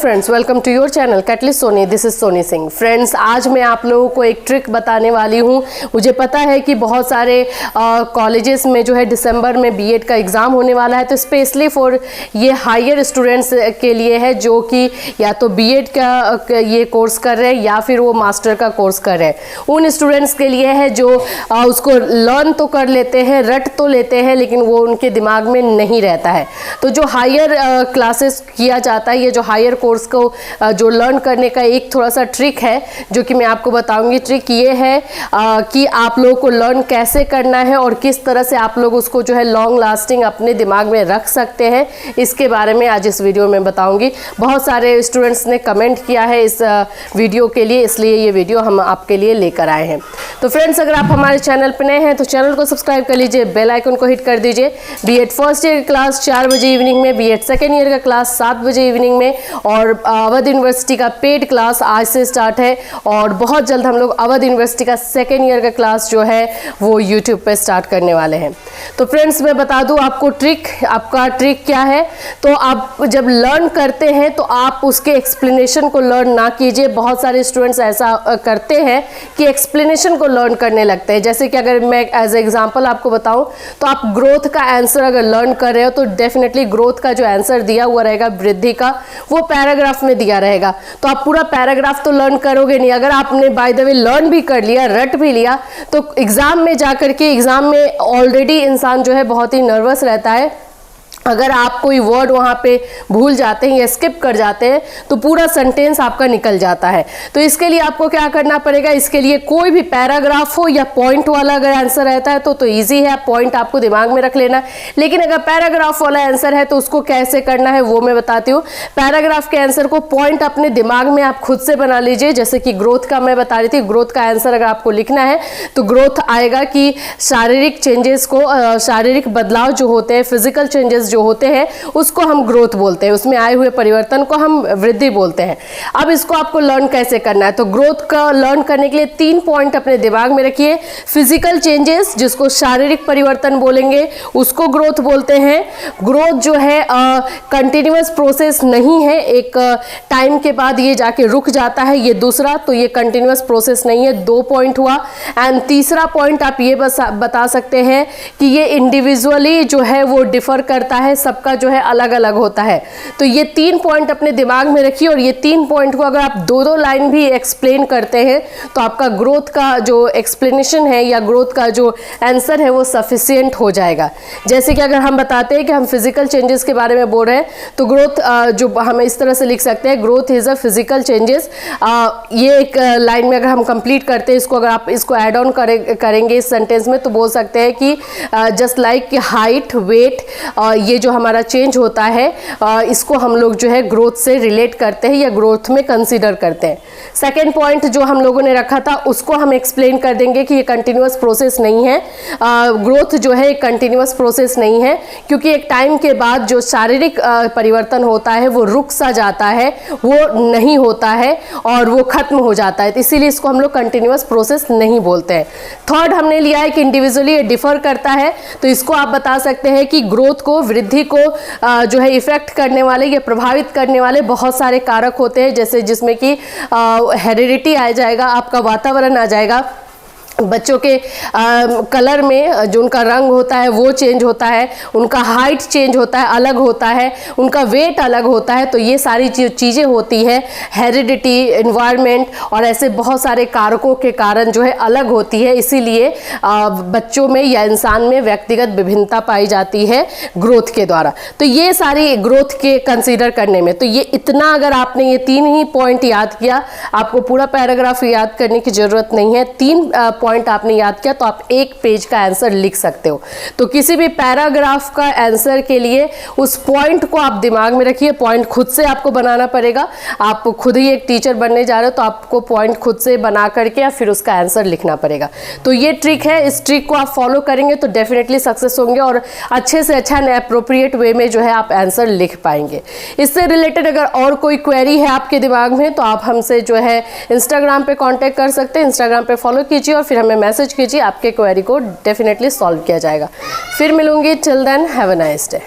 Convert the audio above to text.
Friends, welcome to your channel catalyst Soni. This is Soni Singh. Friends, आज मैं आप लोगों को एक ट्रिक बताने वाली हूँ। मुझे पता है कि बहुत सारे कॉलेजेस में जो है दिसंबर में बीएड का एग्ज़ाम होने वाला है, तो स्पेशली फॉर ये हायर स्टूडेंट्स के लिए है जो कि या तो बीएड का ये कोर्स कर रहे हैं या फिर वो मास्टर का कोर्स कर रहे हैं। उन स्टूडेंट्स के लिए है जो उसको लर्न तो कर लेते हैं, रट तो लेते हैं, लेकिन वो उनके दिमाग में नहीं रहता है। तो जो हायर क्लासेस किया जाता है, ये जो हायर कोर्स को जो लर्न करने का एक थोड़ा सा ट्रिक है जो कि मैं आपको बताऊंगी। ट्रिक ये है कि आप लोगों को लर्न कैसे करना है और किस तरह से आप लोग उसको जो है लॉन्ग लास्टिंग अपने दिमाग में रख सकते हैं, इसके बारे में आज इस वीडियो में बताऊंगी। बहुत सारे स्टूडेंट्स ने कमेंट किया है इस वीडियो के लिए, इसलिए ये वीडियो हम आपके लिए लेकर आए हैं। तो फ्रेंड्स, अगर आप हमारे चैनल पर नए हैं तो चैनल को सब्सक्राइब कर लीजिए, बेल आइकन को हिट कर दीजिए। बीएड फर्स्ट ईयर की क्लास 4 बजे इवनिंग में, बीएड सेकेंड ईयर का क्लास 7 बजे इवनिंग में, और अवध यूनिवर्सिटी का पेड क्लास आज से स्टार्ट है। और बहुत जल्द हम लोग अवध यूनिवर्सिटी का सेकेंड ईयर का क्लास जो है वो यूट्यूब पे स्टार्ट करने वाले हैं। तो फ्रेंड्स, मैं बता दूं आपको आपका ट्रिक क्या है। तो आप जब लर्न करते हैं तो आप उसके एक्सप्लेनेशन को लर्न ना कीजिए। बहुत सारे स्टूडेंट्स ऐसा करते हैं कि एक्सप्लेनेशन को लर्न करने लगते हैं। जैसे कि अगर मैं एज एग्जाम्पल आपको बताऊं तो आप ग्रोथ का आंसर अगर लर्न कर रहे हो तो डेफिनेटली ग्रोथ का जो आंसर दिया हुआ रहेगा वृद्धि का, वो पैराग्राफ में दिया रहेगा। तो आप पूरा पैराग्राफ तो लर्न करोगे नहीं। अगर आपने बाय द वे लर्न भी कर लिया, रट भी लिया, तो एग्जाम में जाकर के एग्जाम में ऑलरेडी इंसान जो है बहुत ही नर्वस रहता है। अगर आप कोई वर्ड वहाँ पे भूल जाते हैं या स्किप कर जाते हैं तो पूरा सेंटेंस आपका निकल जाता है। तो इसके लिए आपको क्या करना पड़ेगा, इसके लिए कोई भी पैराग्राफ हो या पॉइंट वाला अगर आंसर रहता है तो इजी है, पॉइंट आपको दिमाग में रख लेना। लेकिन अगर पैराग्राफ वाला आंसर है तो उसको कैसे करना है वो मैं बताती हूँ। पैराग्राफ के आंसर को पॉइंट अपने दिमाग में आप खुद से बना लीजिए। जैसे कि ग्रोथ का मैं बता रही थी, ग्रोथ का आंसर अगर आपको लिखना है तो ग्रोथ आएगा कि शारीरिक चेंजेस को, शारीरिक बदलाव जो होते हैं, फिजिकल चेंजेस जो होते हैं उसको हम ग्रोथ बोलते हैं, उसमें आए हुए परिवर्तन को हम वृद्धि बोलते हैं। अब इसको आपको लर्न कैसे करना है, तो ग्रोथ का लर्न करने के लिए 3 पॉइंट अपने दिमाग में रखिए। फिजिकल चेंजेस, जिसको शारीरिक परिवर्तन बोलेंगे, उसको ग्रोथ बोलते हैं। ग्रोथ जो है कंटिन्यूअस प्रोसेस नहीं है, एक टाइम के बाद ये जाके रुक जाता है, ये दूसरा, तो ये कंटिन्यूअस प्रोसेस नहीं है। 2 पॉइंट हुआ। एंड तीसरा पॉइंट आप ये बता सकते हैं कि ये इंडिविजुअली जो है वो डिफर करता है, सबका जो है अलग अलग होता है। तो ये 3 पॉइंट अपने दिमाग में रखिए और ये 3 पॉइंट को अगर आप 2-2 लाइन भी एक्सप्लेन करते हैं तो आपका ग्रोथ का जो एक्सप्लेनेशन है या ग्रोथ का जो आंसर है वो सफिशिएंट हो जाएगा। जैसे कि अगर हम बताते हैं कि हम फिजिकल चेंजेस के बारे में बोल रहे हैं तो ग्रोथ जो हम इस तरह से लिख सकते हैं, growth is a physical changes. ये एक लाइन में अगर हम कंप्लीट करते हैं इसको, अगर आप इसको ऐड ऑन करेंगे इस सेंटेंस में, तो बोल सकते हैं कि जस्ट लाइक हाइट, वेट, ये जो हमारा चेंज होता है इसको हम लोग जो है ग्रोथ से रिलेट करते हैं या ग्रोथ में कंसीडर करते हैं। सेकेंड पॉइंट जो हम लोगों ने रखा था उसको हम एक्सप्लेन कर देंगे कि ये कंटिन्यूअस प्रोसेस नहीं है। ग्रोथ जो है कंटिन्यूअस प्रोसेस नहीं है, क्योंकि एक टाइम के बाद जो शारीरिक परिवर्तन होता है वो रुक सा जाता है, वो नहीं होता है और वो खत्म हो जाता है। इसीलिए इसको हम लोग कंटिन्यूअस प्रोसेस नहीं बोलते हैं। थर्ड हमने लिया है कि इंडिविजुअली ये डिफर करता है, तो इसको आप बता सकते हैं कि ग्रोथ को, वृद्धि को जो है इफेक्ट करने वाले या प्रभावित करने वाले बहुत सारे कारक होते हैं। जैसे जिसमें कि हेरिडिटी आ जाएगा, आपका वातावरण आ जाएगा, बच्चों के कलर में जो उनका रंग होता है वो चेंज होता है, उनका हाइट चेंज होता है, अलग होता है, उनका वेट अलग होता है। तो ये सारी चीज़ें होती है, हेरिडिटी, एनवायरनमेंट और ऐसे बहुत सारे कारकों के कारण जो है अलग होती है। इसीलिए बच्चों में या इंसान में व्यक्तिगत विभिन्नता पाई जाती है ग्रोथ के द्वारा। तो ये सारी ग्रोथ के कंसीडर करने में, तो ये इतना अगर आपने ये 3 ही पॉइंट याद किया, आपको पूरा पैराग्राफ याद करने की जरूरत नहीं है। 3 पॉइंट आपने याद किया तो आप 1 पेज का आंसर लिख सकते हो। तो किसी भी पैराग्राफ का आंसर के लिए उस पॉइंट को आप दिमाग में रखिए। पॉइंट खुद से आपको बनाना पड़ेगा। आप खुद ही एक टीचर बनने जा रहे हो तो आपको पॉइंट खुद से बना करके या फिर उसका आंसर लिखना पड़ेगा। तो ये ट्रिक है, इस ट्रिक को आप फॉलो करेंगे तो डेफिनेटली सक्सेस होंगे और अच्छे से अच्छा अप्रोप्रिएट वे में जो है आप आंसर लिख पाएंगे। इससे रिलेटेड अगर और कोई क्वेरी है आपके दिमाग में तो आप हमसे जो है इंस्टाग्राम पे कांटेक्ट कर सकते हैं। इंस्टाग्राम पे फॉलो कीजिए और फिर हमें मैसेज कीजिए, आपके क्वेरी को डेफिनेटली सॉल्व किया जाएगा। फिर मिलूंगी, till then have a nice day.